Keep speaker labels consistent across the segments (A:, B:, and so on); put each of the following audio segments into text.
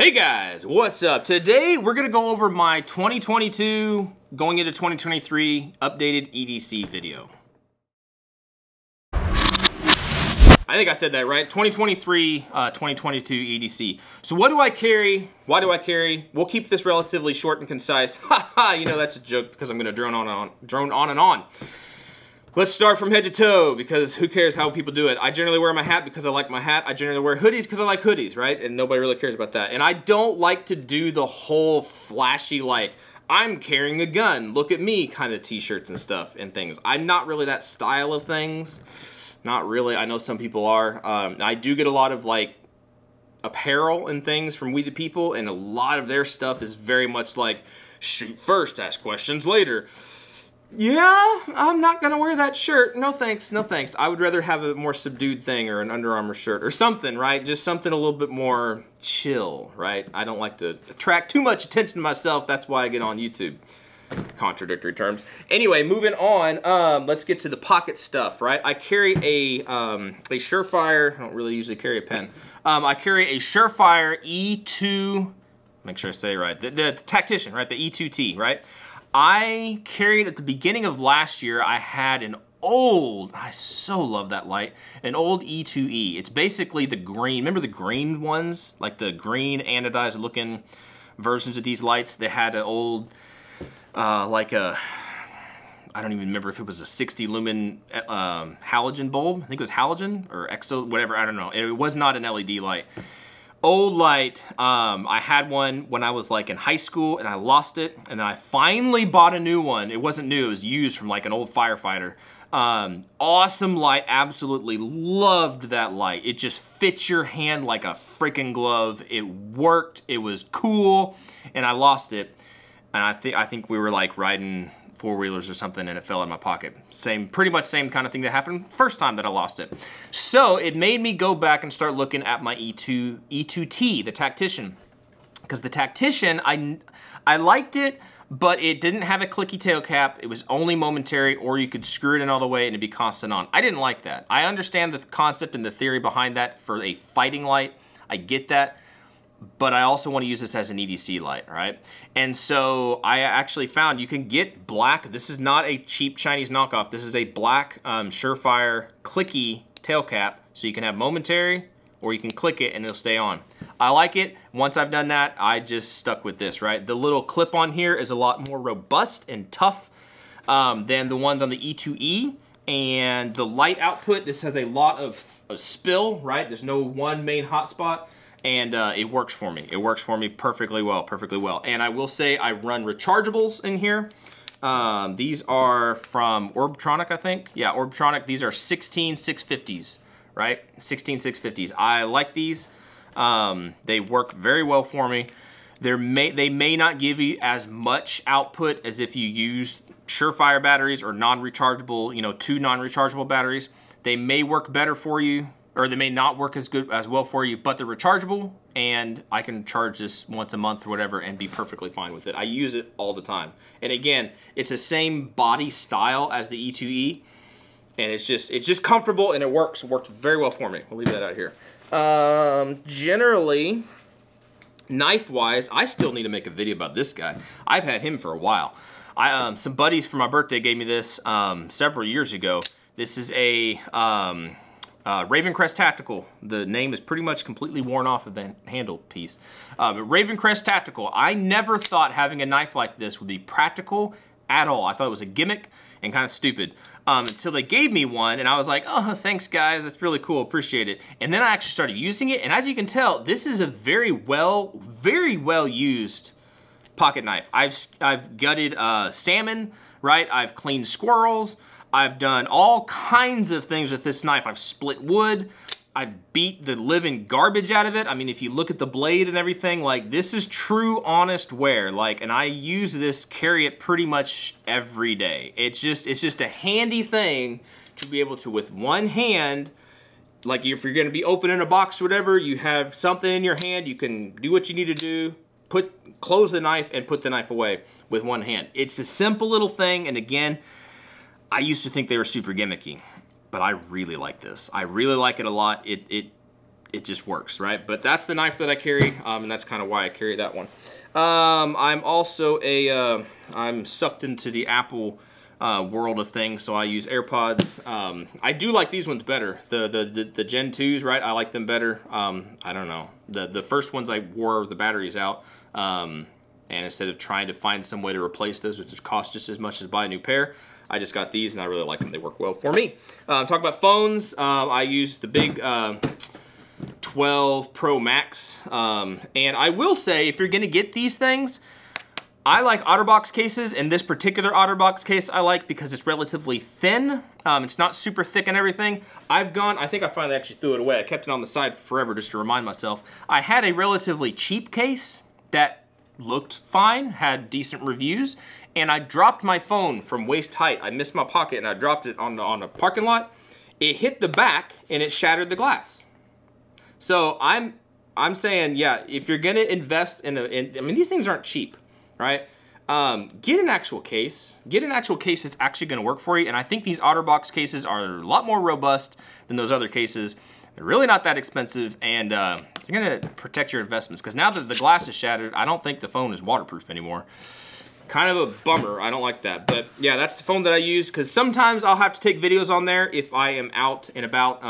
A: Hey guys, what's up? Today we're gonna go over my 2022 going into 2023 updated EDC video. I think I said that right. 2023, 2022 EDC. So what do I carry? Why do I carry? We'll keep this relatively short and concise. Haha, you know that's a joke because I'm gonna drone on and on. Let's start from head to toe, because who cares how people do it. I generally wear my hat because I like my hat. I generally wear hoodies because I like hoodies, right? And nobody really cares about that. And I don't like to do the whole flashy, like, I'm carrying a gun, look at me kind of t-shirts and stuff and things. I'm not really that style of things. Not really. I know some people are. I do get a lot of, like, apparel and things from We The People, and a lot of their stuff is very much like, shoot first, ask questions later. Yeah, I'm not gonna wear that shirt. No thanks, no thanks. I would rather have a more subdued thing or an Under Armour shirt or something, right? Just something a little bit more chill, right? I don't like to attract too much attention to myself. That's why I get on YouTube. Contradictory terms. Anyway, moving on, let's get to the pocket stuff, right? I carry a Surefire, I don't really usually carry a pen. I carry a Surefire E2, make sure I say it right, the Tactician, right? The E2T, right? I carried at the beginning of last year, I had an old, I so love that light, an old E2E. It's basically the green, remember the green ones? Like the green anodized looking versions of these lights. They had an old, like a, I don't even remember if it was a 60 lumen halogen bulb. I think it was halogen or exo, whatever, I don't know. It was not an LED light. Old light, I had one when I was like in high school and I lost it, and then I finally bought a new one. It wasn't new, it was used from like an old firefighter. Awesome light, absolutely loved that light. It just fits your hand like a freaking glove. It worked, it was cool, and I lost it. And I think we were like riding four-wheelers or something and it fell in my pocket. Pretty much same kind of thing that happened first time that I lost it. So it made me go back and start looking at my E2T, the Tactician. Because the Tactician, I liked it, but it didn't have a clicky tail cap. It was only momentary, or you could screw it in all the way and it'd be constant on. I didn't like that. I understand the concept and the theory behind that for a fighting light. I get that. But I also want to use this as an EDC light, right? And so I actually found you can get black. This is not a cheap Chinese knockoff. This is a black Surefire clicky tail cap. So you can have momentary, or you can click it and it'll stay on. I like it. Once I've done that, I just stuck with this, right? The little clip on here is a lot more robust and tough than the ones on the E2E. And the light output, this has a lot of spill, right? There's no one main hotspot. And it works for me. It works for me perfectly well, perfectly well. And I will say I run rechargeables in here. These are from Orbtronic, I think. Yeah, Orbtronic. These are 16650s, right? 16650s. I like these. They work very well for me. They may not give you as much output as if you use Surefire batteries or non-rechargeable, you know, 2 non-rechargeable batteries. They may work better for you, or they may not work as well for you, but they're rechargeable, and I can charge this once a month or whatever and be perfectly fine with it. I use it all the time. And again, it's the same body style as the E2E, and it's just comfortable and it works. It worked very well for me. We'll leave that out here. Generally, knife-wise, I still need to make a video about this guy. I've had him for a while. Some buddies for my birthday gave me this several years ago. This is a Ravencrest Tactical. The name is pretty much completely worn off of the handle piece. But Ravencrest Tactical. I never thought having a knife like this would be practical at all. I thought it was a gimmick and kind of stupid. Until they gave me one, and I was like, oh, thanks guys, that's really cool, appreciate it. And then I actually started using it, and as you can tell, this is a very well used pocket knife. I've gutted salmon, right? I've cleaned squirrels. I've done all kinds of things with this knife. I've split wood. I've beat the living garbage out of it. I mean, if you look at the blade and everything, like, this is true, honest wear. Like, and I use this, carry it pretty much every day. It's just a handy thing to be able to, with one hand, like if you're gonna be opening a box or whatever, you have something in your hand, you can do what you need to do, close the knife and put the knife away with one hand. It's a simple little thing, and again, I used to think they were super gimmicky, but I really like this. I really like it a lot. It it just works, right? But that's the knife that I carry, and that's kind of why I carry that one. I'm also I'm sucked into the Apple world of things, so I use AirPods. I do like these ones better. The Gen 2s, right? I like them better. I don't know. The first ones I wore the batteries out, and instead of trying to find some way to replace those, which cost just as much as buy a new pair, I just got these, and I really like them. They work well for me. Talk about phones. I use the big 12 Pro Max, and I will say, if you're gonna get these things, I like OtterBox cases, and this particular OtterBox case I like because it's relatively thin. It's not super thick and everything. I think I finally actually threw it away. I kept it on the side forever just to remind myself. I had a relatively cheap case that looked fine, had decent reviews, and I dropped my phone from waist height. I missed my pocket and I dropped it on a parking lot. It hit the back and it shattered the glass. So I'm saying, yeah, if you're gonna invest I mean, these things aren't cheap, right? Get an actual case. Get an actual case that's actually gonna work for you, and I think these OtterBox cases are a lot more robust than those other cases. They're really not that expensive, and they're gonna protect your investments, because now that the glass is shattered, I don't think the phone is waterproof anymore. Kind of a bummer. I don't like that. But yeah, that's the phone that I use, because sometimes I'll have to take videos on there if I am out and about,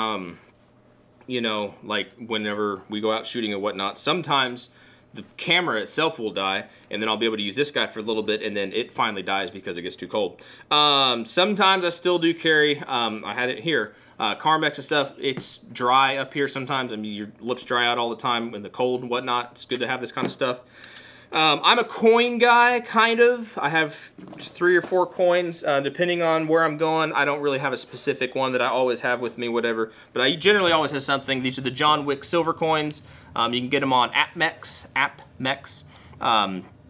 A: you know, like whenever we go out shooting and whatnot. Sometimes the camera itself will die, and then I'll be able to use this guy for a little bit, and then it finally dies because it gets too cold. Sometimes I still do carry, I had it here, Carmex and stuff. It's dry up here sometimes. I mean, your lips dry out all the time in the cold and whatnot. It's good to have this kind of stuff. I'm a coin guy, kind of. I have 3 or 4 coins, depending on where I'm going. I don't really have a specific one that I always have with me, whatever. But I generally always have something. These are the John Wick silver coins. You can get them on AppMex.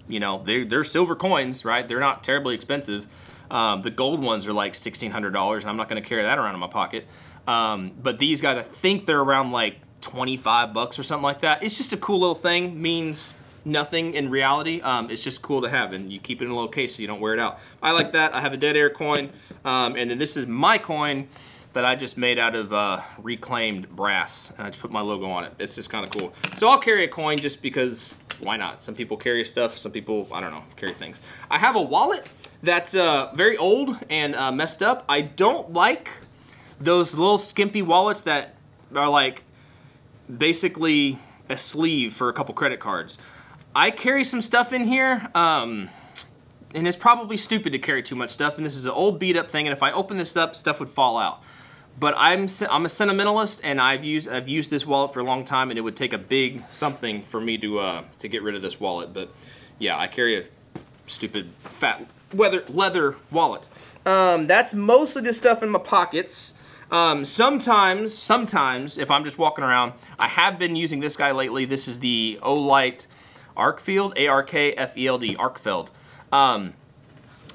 A: You know, they're silver coins, right? They're not terribly expensive. The gold ones are like $1,600, and I'm not going to carry that around in my pocket. But these guys, I think they're around like 25 bucks or something like that. It's just a cool little thing. Means nothing in reality. It's just cool to have, and you keep it in a little case so you don't wear it out. I like that. I have a dead air coin, and then this is my coin that I just made out of reclaimed brass, and I just put my logo on it. It's just kind of cool. So I'll carry a coin just because, why not? Some people carry stuff, some people, I don't know, carry things. I have a wallet that's very old and messed up. I don't like those little skimpy wallets that are like basically a sleeve for a couple credit cards. I carry some stuff in here, and it's probably stupid to carry too much stuff, and this is an old beat up thing, and if I open this up, stuff would fall out. But I'm a sentimentalist, and I've used this wallet for a long time, and it would take a big something for me to get rid of this wallet. But yeah, I carry a stupid fat leather wallet. That's mostly the stuff in my pockets. Sometimes if I'm just walking around, I have been using this guy lately. This is the Olight Arkfeld, A-R-K-F-E-L-D, Arkfeld.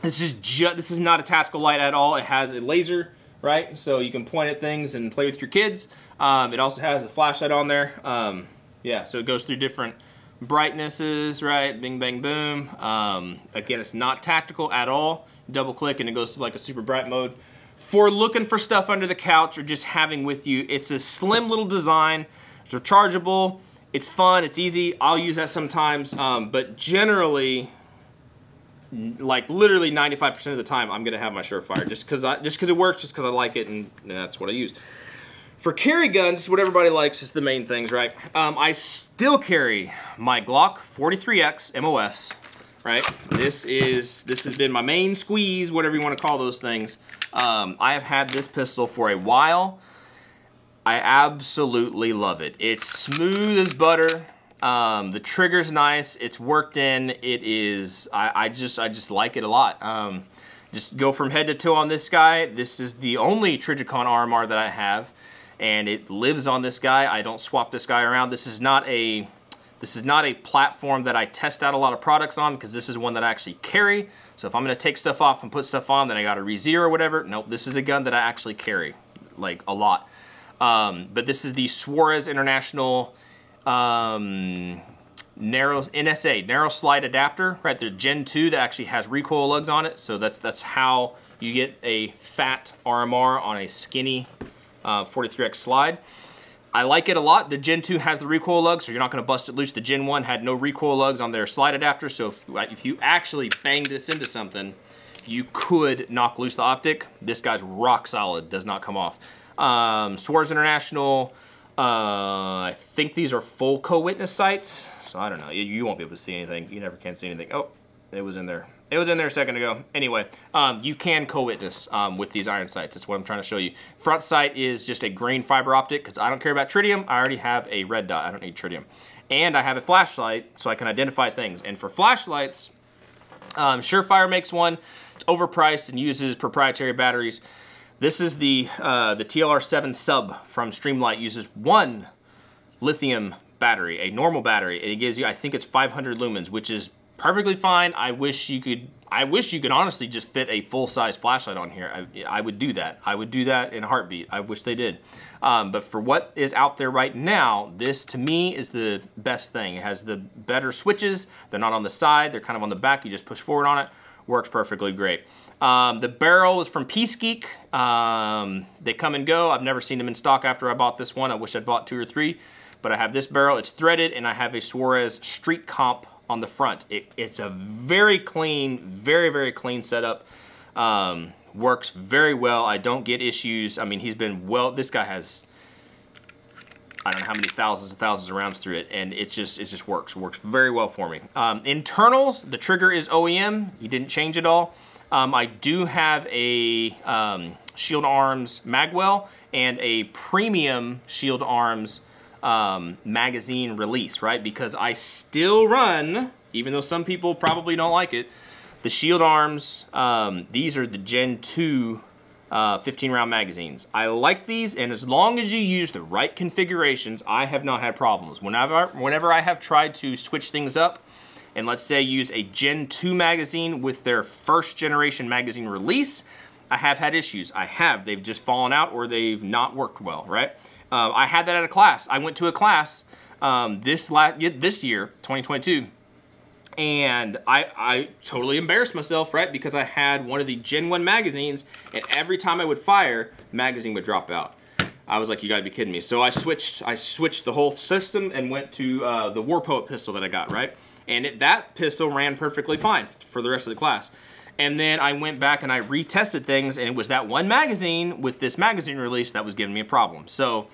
A: This is not a tactical light at all. It has a laser, right? So you can point at things and play with your kids. It also has a flashlight on there. Yeah, so it goes through different brightnesses, right? Bing, bang, boom. Again, it's not tactical at all. Double click and it goes to like a super bright mode. For looking for stuff under the couch or just having with you, it's a slim little design. It's rechargeable. It's fun, it's easy. I'll use that sometimes, but generally, like literally 95% of the time, I'm gonna have my Surefire just because it works, just because I like it, and that's what I use. For carry guns, what everybody likes is the main things, right? I still carry my Glock 43X MOS, right? This has been my main squeeze, whatever you want to call those things. I have had this pistol for a while. I absolutely love it. It's smooth as butter. The trigger's nice. It's worked in. It is. I just like it a lot. Just go from head to toe on this guy. This is the only Trijicon RMR that I have, and it lives on this guy. I don't swap this guy around. This is not a platform that I test out a lot of products on, because this is one that I actually carry. So if I'm gonna take stuff off and put stuff on, then I gotta re-zero or whatever. Nope, this is a gun that I actually carry, like a lot. But this is the Suarez International NSA, narrow slide adapter, right? The Gen 2 that actually has recoil lugs on it. So that's how you get a fat RMR on a skinny 43X slide. I like it a lot. The Gen 2 has the recoil lugs, so you're not going to bust it loose. The Gen 1 had no recoil lugs on their slide adapter, so if you actually banged this into something, you could knock loose the optic. This guy's rock solid, does not come off. Swears International, I think these are full co-witness sights, so I don't know. You won't be able to see anything. You never can see anything. Oh, it was in there. It was in there a second ago. Anyway, you can co-witness with these iron sights. That's what I'm trying to show you. Front sight is just a green fiber optic because I don't care about tritium. I already have a red dot. I don't need tritium. And I have a flashlight so I can identify things. And for flashlights, Surefire makes one. It's overpriced and uses proprietary batteries. This is the TLR7 sub from Streamlight. Uses one lithium battery, a normal battery, and it gives you, I think it's 500 lumens, which is perfectly fine. I wish you could honestly just fit a full-size flashlight on here. I would do that. I would do that in a heartbeat. I wish they did. But for what is out there right now, this to me is the best thing. It has the better switches. They're not on the side. They're kind of on the back. You just push forward on it. Works perfectly great. The barrel is from Peace Geek. They come and go. I've never seen them in stock after I bought this one. I wish I'd bought 2 or 3. But I have this barrel. It's threaded, and I have a Suarez Street Comp on the front. It's a very clean, very, very clean setup. Works very well. I don't get issues. I mean, he's been well, this guy has, I don't know how many thousands and thousands of rounds through it, and it just works. It works very well for me. Internals, the trigger is OEM. He didn't change it all. I do have a Shield Arms magwell and a premium Shield Arms magazine release, right? Because I still run, even though some people probably don't like it, the Shield Arms, these are the Gen 2 15-round magazines. I like these, and as long as you use the right configurations, I have not had problems. Whenever I have tried to switch things up, and let's say use a Gen 2 magazine with their first generation magazine release, I have had issues. They've just fallen out or they've not worked well, right? I had that at a class. I went to a class this year, 2022, and I totally embarrassed myself, right? Because I had one of the Gen 1 magazines, and every time I would fire, magazine would drop out. I was like, you gotta be kidding me. So I switched the whole system and went to the War Poet pistol that I got, right? And that pistol ran perfectly fine for the rest of the class. And then I went back and I retested things, and it was that one magazine with this magazine release that was giving me a problem. So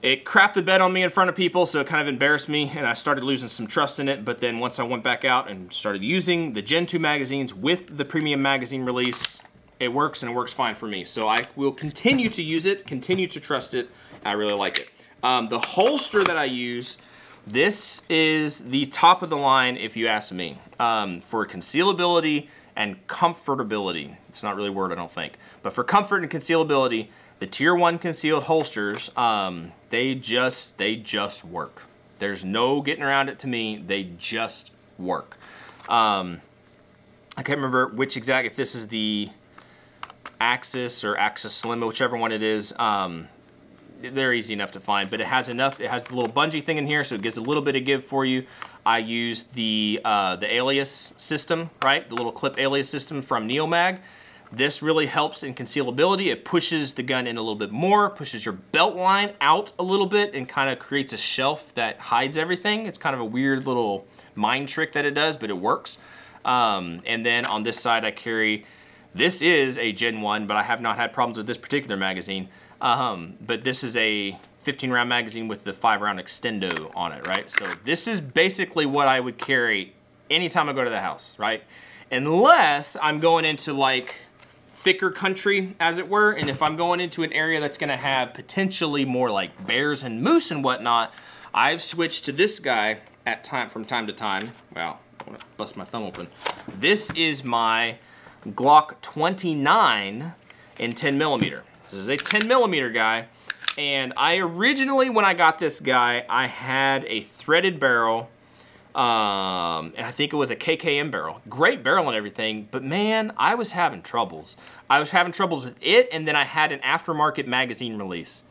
A: it crapped the bed on me in front of people, so it kind of embarrassed me, and I started losing some trust in it. But then once I went back out and started using the Gen 2 magazines with the premium magazine release, it works, and it works fine for me. So I will continue to use it, continue to trust it. I really like it. The holster that I use, this is the top of the line, if you ask me, for concealability and comfortability. It's not really a word, I don't think. But for comfort and concealability, the Tier 1 concealed holsters, they just work. There's no getting around it to me. They just work. I can't remember which exact, if this is the Axis or Axis Slim, whichever one it is. They're easy enough to find, but it has the little bungee thing in here, so it gives a little bit of give for you. I use the alias system, right? The little clip alias system from Neomag. This really helps in concealability. It pushes the gun in a little bit more, pushes your belt line out a little bit, and kind of creates a shelf that hides everything. It's kind of a weird little mind trick that it does, but it works. And then on this side I carry, this is a Gen 1, but I have not had problems with this particular magazine. But this is a 15-round magazine with the 5-round extendo on it, right? So this is basically what I would carry anytime I go to the house, right? Unless I'm going into like thicker country, as it were, and if I'm going into an area that's gonna have potentially more like bears and moose and whatnot, I've switched to this guy from time to time. Wow, I wanna bust my thumb open. This is my Glock 29 in 10mm. This is a 10mm guy, and I originally, when I got this guy, I had a threaded barrel, and I think it was a KKM barrel. Great barrel and everything, but man, I was having troubles. I was having troubles with it, and then I had an aftermarket magazine release.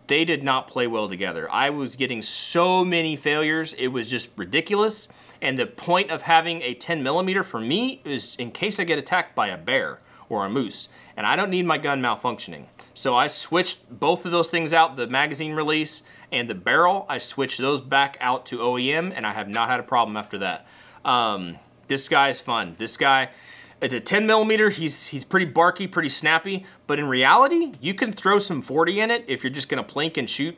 A: They did not play well together. I was getting so many failures, it was just ridiculous, and the point of having a 10mm for me is in case I get attacked by a bear or a moose, and I don't need my gun malfunctioning. So I switched both of those things out, the magazine release and the barrel. I switched those back out to OEM, and I have not had a problem after that. This guy's fun. This guy, it's a 10 millimeter. He's pretty barky, pretty snappy, but in reality, you can throw some 40 in it if you're just gonna plink and shoot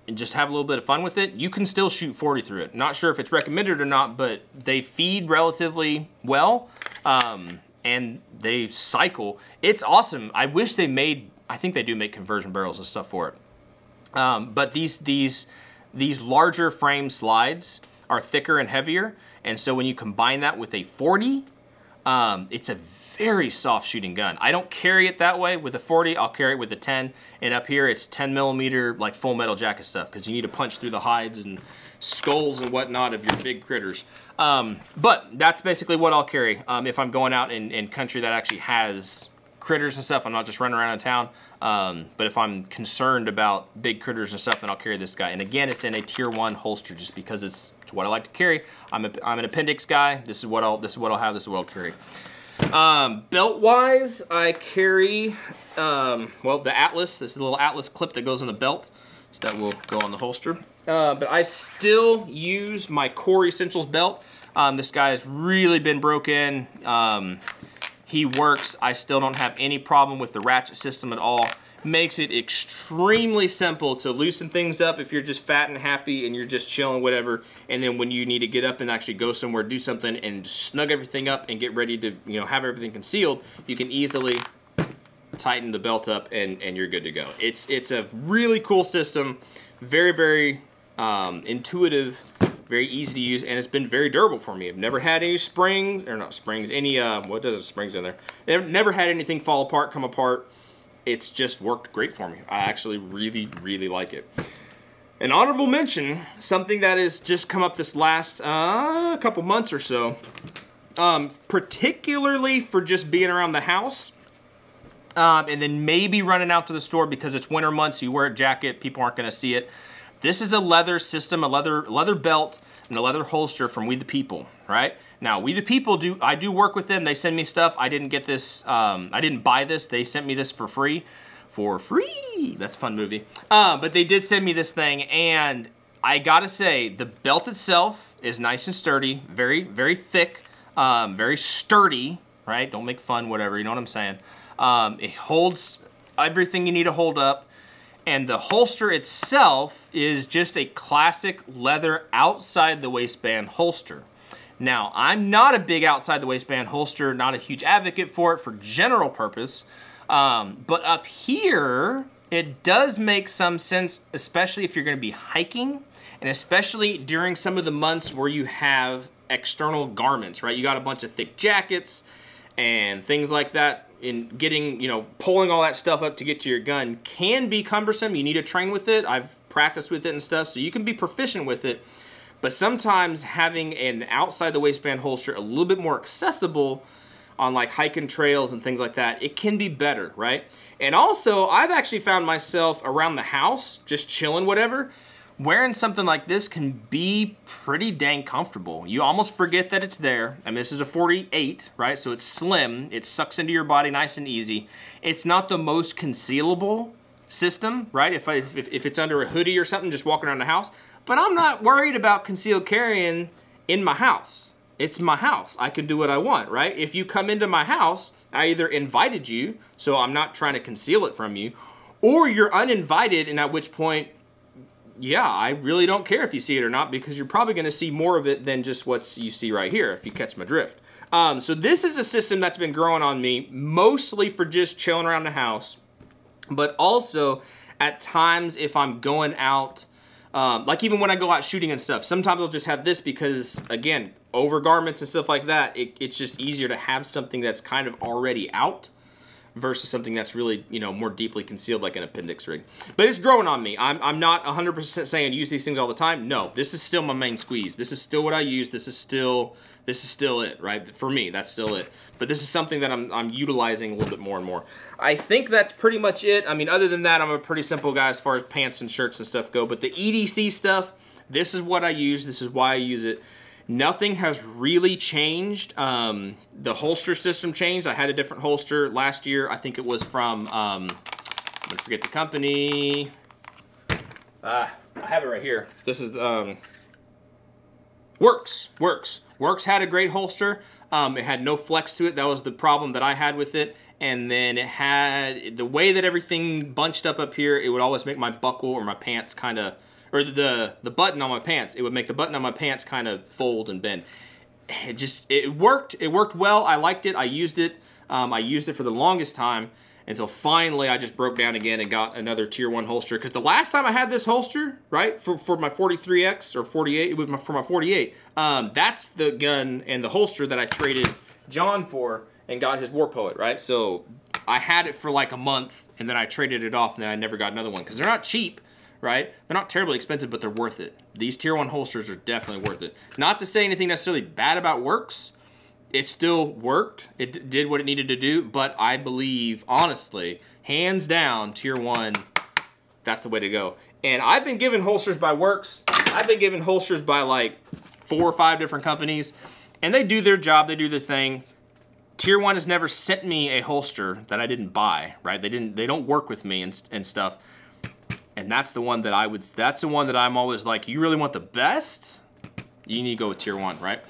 A: and just have a little bit of fun with it. You can still shoot 40 through it. Not sure if it's recommended or not, but they feed relatively well, and they cycle. It's awesome. I wish they made, I think they do make conversion barrels and stuff for it. But these larger frame slides are thicker and heavier, and so when you combine that with a 40, it's a very soft shooting gun. I don't carry it that way with a 40, I'll carry it with a 10, and up here it's 10 millimeter like full metal jacket stuff, because you need to punch through the hides and skulls and whatnot of your big critters. But that's basically what I'll carry if I'm going out in country that actually has critters and stuff. I'm not just running around in town. But if I'm concerned about big critters and stuff, then I'll carry this guy. And again, it's in a tier 1 holster just because it's what I like to carry. I'm an appendix guy. This is what I'll have. This is what I'll carry. Belt wise, I carry well, the Atlas. This is a little Atlas clip that goes on the belt, so that will go on the holster. But I still use my Core Essentials belt. This guy has really been broken. He works. I still don't have any problem with the ratchet system at all. Makes it extremely simple to loosen things up if you're just fat and happy and you're just chilling, whatever. And then when you need to get up and actually go somewhere, do something, and snug everything up and get ready to, you know, have everything concealed, you can easily tighten the belt up and you're good to go. It's a really cool system. Very, very intuitive. Very easy to use, and it's been very durable for me. I've never had any springs, or not springs, any, what does it, springs in there? I've never had anything fall apart, come apart. It's just worked great for me. I actually really, really like it. An honorable mention, something that has just come up this last couple months or so, particularly for just being around the house, and then maybe running out to the store because it's winter months, you wear a jacket, people aren't gonna see it. This is a leather system, a leather belt, and a leather holster from We the People, right? Now, We the People, I do work with them. They send me stuff. I didn't get this, I didn't buy this. They sent me this for free. For free! That's a fun movie. But they did send me this thing, and I gotta say, the belt itself is nice and sturdy, very, very thick, very sturdy, right? Don't make fun, whatever, you know what I'm saying? It holds everything you need to hold up. And the holster itself is just a classic leather outside the waistband holster. Now, I'm not a big outside the waistband holster, not a huge advocate for it for general purpose. But up here, it does make some sense, especially if you're gonna be hiking, and especially during some of the months where you have external garments, right? You got a bunch of thick jackets and things like that. In getting, you know, pulling all that stuff up to get to your gun can be cumbersome. You need to train with it. I've practiced with it and stuff, so you can be proficient with it. But sometimes having an outside the waistband holster a little bit more accessible on like hiking trails and things like that, it can be better, right? And also, I've actually found myself around the house, just chilling, whatever, wearing something like this can be pretty dang comfortable. You almost forget that it's there. I mean, this is a 48, right? So it's slim. It sucks into your body nice and easy. It's not the most concealable system, right? If it's under a hoodie or something, just walking around the house. But I'm not worried about concealed carrying in my house. It's my house. I can do what I want, right? If you come into my house, I either invited you, so I'm not trying to conceal it from you, or you're uninvited, and at which point, yeah, I really don't care if you see it or not, because you're probably going to see more of it than just what you see right here, if you catch my drift. So this is a system that's been growing on me, mostly for just chilling around the house, but also at times if I'm going out, like even when I go out shooting and stuff, sometimes I'll just have this because, again, over garments and stuff like that, it's just easier to have something that's kind of already out versus something that's really, you know, more deeply concealed like an appendix rig. But it's growing on me. I'm not 100% saying use these things all the time. No, this is still my main squeeze. This is still what I use. This is still it, right? For me, that's still it. But this is something that I'm utilizing a little bit more and more. I think that's pretty much it. I mean, other than that, I'm a pretty simple guy as far as pants and shirts and stuff go. But the EDC stuff, this is what I use. This is why I use it. Nothing has really changed. The holster system changed. I had a different holster last year. I think it was from gonna forget the company. I have it right here. This is Works. Works had a great holster. It had no flex to it. That was the problem that I had with it. And then it had, the way that everything bunched up here, it would always make my buckle or my pants kind of, or the button on my pants, it would make the button on my pants kind of fold and bend. It worked well. I liked it. I used it for the longest time until finally I just broke down again and got another tier 1 holster. Because the last time I had this holster, right, for my 43X or 48, it was for my 48. That's the gun and the holster that I traded John for and got his War Poet, right? So I had it for like a month and then I traded it off and then I never got another one because they're not cheap, right? They're not terribly expensive, but they're worth it. These tier 1 holsters are definitely worth it. Not to say anything necessarily bad about Works. It still worked. It did what it needed to do, but I believe, honestly, hands down, tier 1, that's the way to go. And I've been given holsters by Works. I've been given holsters by like 4 or 5 different companies, and they do their job, they do their thing. Tier 1 has never sent me a holster that I didn't buy, right? They don't work with me and stuff. And that's the one that that's the one that I'm always like, you really want the best? You need to go with tier 1, right?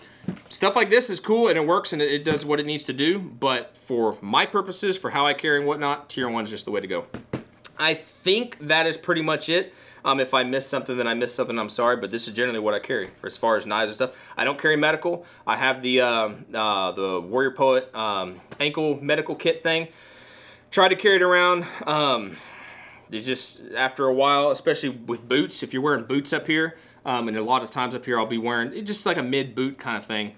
A: Stuff like this is cool and it works and it does what it needs to do, but for my purposes, for how I carry and whatnot, tier 1 is just the way to go. I think that is pretty much it. If I missed something, then I missed something, I'm sorry, but this is generally what I carry for as far as knives and stuff. I don't carry medical. I have the Warrior Poet ankle medical kit thing. Try to carry it around. It's just, after a while, especially with boots, if you're wearing boots up here, and a lot of times up here I'll be wearing it's just like a mid boot kind of thing.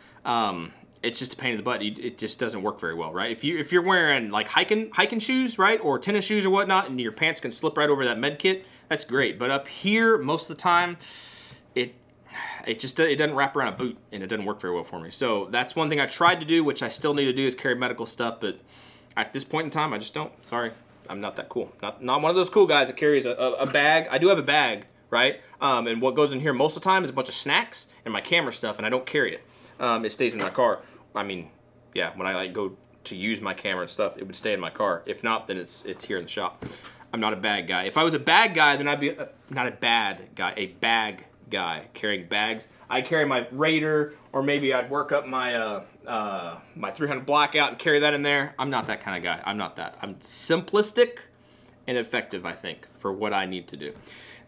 A: It's just a pain in the butt. It just doesn't work very well, right? If you're wearing like hiking shoes, right, or tennis shoes or whatnot, and your pants can slip right over that med kit, that's great. But up here, most of the time, it doesn't wrap around a boot, and it doesn't work very well for me. So that's one thing I tried to do, which I still need to do, is carry medical stuff. But at this point in time, I just don't. Sorry, I'm not that cool. Not one of those cool guys that carries a bag. I do have a bag, right? And what goes in here most of the time is a bunch of snacks and my camera stuff, and I don't carry it. It stays in my car. I mean, yeah, when I like go to use my camera and stuff, it would stay in my car. If not, then it's here in the shop. I'm not a bag guy. If I was a bag guy, then I'd be not a bad guy, a bag guy carrying bags. I'd carry my Raider, or maybe I'd work up my my 300 blackout and carry that in there. I'm not that kind of guy. I'm not that. I'm simplistic and effective, I think, for what I need to do.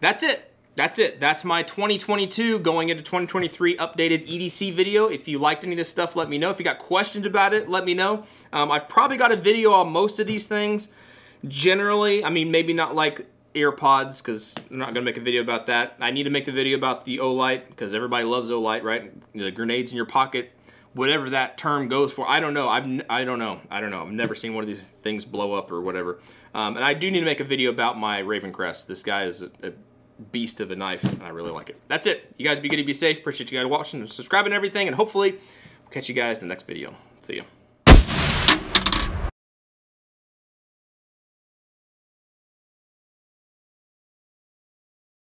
A: That's it. That's it. That's my 2022 going into 2023 updated EDC video. If you liked any of this stuff, let me know. If you got questions about it, let me know. I've probably got a video on most of these things. Generally, I mean, maybe not like AirPods, because I'm not going to make a video about that. I need to make the video about the O-Light, because everybody loves O-Light, right? The grenades in your pocket, whatever that term goes for. I don't know. I don't know. I've never seen one of these things blow up or whatever. And I do need to make a video about my Raven Crest. This guy is a beast of a knife, and I really like it. That's it. You guys be good, be safe. Appreciate you guys watching and subscribing and everything, and hopefully we'll catch you guys in the next video. See ya.